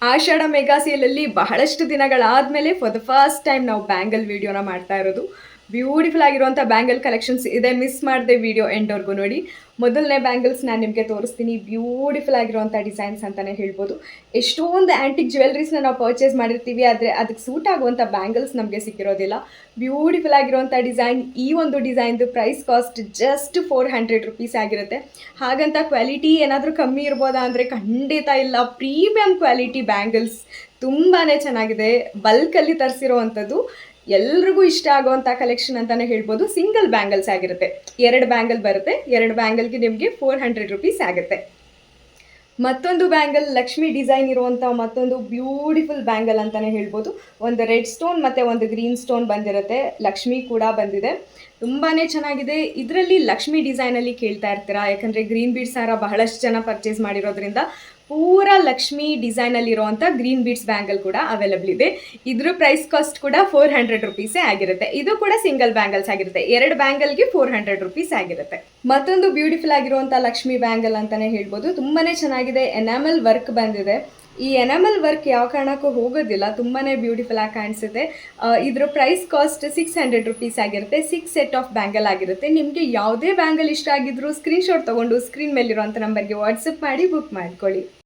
ಆಷಾಢ mega ಸೇಲಲ್ಲಿ ಬಹಳಷ್ಟು ದಿನಗಳಾದಮೇಲೆ for the first time ನಾವು bangle ವಿಡಿಯೋನ ಮಾಡ್ತಾ ಇರೋದು. ಬ್ಯೂಟಿಫುಲ್ ಆಗಿರುವಂಥ ಬ್ಯಾಂಗಲ್ ಕಲೆಕ್ಷನ್ಸ್ ಇದೆ. ಮಿಸ್ ಮಾಡದೆ ವಿಡಿಯೋ ಎಂಡ್ವರೆಗೂ ನೋಡಿ. ಮೊದಲನೇ ಬ್ಯಾಂಗಲ್ಸ್ ನಾನು ನಿಮಗೆ ತೋರಿಸ್ತೀನಿ. ಬ್ಯೂಟಿಫುಲ್ ಆಗಿರುವಂಥ ಡಿಸೈನ್ಸ್ ಅಂತಲೇ ಹೇಳ್ಬೋದು. ಎಷ್ಟೊಂದು ಆ್ಯಂಟಿಕ್ ಜ್ಯುವೆಲ್ರೀಸ್ನ ನಾವು ಪರ್ಚೇಸ್ ಮಾಡಿರ್ತೀವಿ, ಆದರೆ ಅದಕ್ಕೆ ಸೂಟ್ ಆಗುವಂಥ ಬ್ಯಾಂಗಲ್ಸ್ ನಮಗೆ ಸಿಕ್ಕಿರೋದಿಲ್ಲ. ಬ್ಯೂಟಿಫುಲ್ ಆಗಿರುವಂಥ ಡಿಸೈನ್. ಈ ಒಂದು ಡಿಸೈನ್ದು ಪ್ರೈಸ್ ಕಾಸ್ಟ್ ಜಸ್ಟ್ 400 ರುಪೀಸ್ ಆಗಿರುತ್ತೆ. ಹಾಗಂತ ಕ್ವಾಲಿಟಿ ಏನಾದರೂ ಕಮ್ಮಿ ಇರ್ಬೋದಾ ಅಂದರೆ ಖಂಡಿತ ಇಲ್ಲ. ಪ್ರೀಮಿಯಂ ಕ್ವಾಲಿಟಿ ಬ್ಯಾಂಗಲ್ಸ್ ತುಂಬಾ ಚೆನ್ನಾಗಿದೆ. ಬಲ್ಕಲ್ಲಿ ತರಿಸಿರೋವಂಥದ್ದು, ಎಲ್ರಿಗೂ ಇಷ್ಟ ಆಗುವಂಥ ಕಲೆಕ್ಷನ್ ಅಂತಲೇ ಹೇಳ್ಬೋದು. ಸಿಂಗಲ್ ಬ್ಯಾಂಗಲ್ಸ್ ಆಗಿರುತ್ತೆ, 2 ಬ್ಯಾಂಗಲ್ ಬರುತ್ತೆ. 2 ಬ್ಯಾಂಗಲ್ಗೆ ನಿಮಗೆ 400 ರುಪೀಸ್ ಆಗುತ್ತೆ. ಮತ್ತೊಂದು ಬ್ಯಾಂಗಲ್ ಲಕ್ಷ್ಮಿ ಡಿಸೈನ್ ಇರುವಂಥ ಮತ್ತೊಂದು ಬ್ಯೂಟಿಫುಲ್ ಬ್ಯಾಂಗಲ್ ಅಂತಲೇ ಹೇಳ್ಬೋದು. ಒಂದು ರೆಡ್ ಸ್ಟೋನ್ ಮತ್ತು ಒಂದು ಗ್ರೀನ್ ಸ್ಟೋನ್ ಬಂದಿರುತ್ತೆ. ಲಕ್ಷ್ಮಿ ಕೂಡ ಬಂದಿದೆ, ತುಂಬಾ ಚೆನ್ನಾಗಿದೆ. ಇದರಲ್ಲಿ ಲಕ್ಷ್ಮಿ ಡಿಸೈನಲ್ಲಿ ಕೇಳ್ತಾ ಇರ್ತೀರಾ, ಯಾಕಂದರೆ ಗ್ರೀನ್ ಬೀಡ್ಸ್ ಹಾರ ಬಹಳಷ್ಟು ಜನ ಪರ್ಚೇಸ್ ಮಾಡಿರೋದ್ರಿಂದ ಪೂರಾ ಲಕ್ಷ್ಮಿ ಡಿಸೈನಲ್ಲಿರುವಂಥ ಗ್ರೀನ್ ಬೀಡ್ಸ್ ಬ್ಯಾಂಗಲ್ ಕೂಡ ಅವೈಲಬಲ್ ಇದೆ. ಇದ್ರ ಪ್ರೈಸ್ ಕಾಸ್ಟ್ ಕೂಡ 400 ರುಪೀಸೇ ಆಗಿರುತ್ತೆ. ಇದು ಕೂಡ ಸಿಂಗಲ್ ಬ್ಯಾಂಗಲ್ಸ್ ಆಗಿರುತ್ತೆ. 2 ಬ್ಯಾಂಗಲ್ಗೆ 400 ರುಪೀಸ್ ಆಗಿರುತ್ತೆ. ಮತ್ತೊಂದು ಬ್ಯೂಟಿಫುಲ್ ಆಗಿರುವಂಥ ಲಕ್ಷ್ಮಿ ಬ್ಯಾಂಗಲ್ ಅಂತಲೇ ಹೇಳ್ಬೋದು. ತುಂಬಾ ಚೆನ್ನಾಗಿದೆ. ಎನಾಮಲ್ ವರ್ಕ್ ಬಂದಿದೆ. ಈ ಎನಾಮಲ್ ವರ್ಕ್ ಯಾವ ಕಾರಣಕ್ಕೂ ಹೋಗೋದಿಲ್ಲ, ತುಂಬಾ ಬ್ಯೂಟಿಫುಲ್ ಆಗಿ ಕಾಣಿಸುತ್ತೆ. ಇದ್ರ ಪ್ರೈಸ್ ಕಾಸ್ಟ್ 600 ರುಪೀಸ್ ಆಗಿರುತ್ತೆ. 6 ಸೆಟ್ ಆಫ್ ಬ್ಯಾಂಗಲ್ ಆಗಿರುತ್ತೆ. ನಿಮಗೆ ಯಾವುದೇ ಬ್ಯಾಂಗಲ್ ಇಷ್ಟ ಆಗಿದ್ರು ಸ್ಕ್ರೀನ್ಶಾಟ್ ತೊಗೊಂಡು ಸ್ಕ್ರೀನ್ ಮೇಲಿರುವಂಥ ನಂಬರ್ಗೆ ವಾಟ್ಸಪ್ ಮಾಡಿ ಬುಕ್ ಮಾಡ್ಕೊಳ್ಳಿ.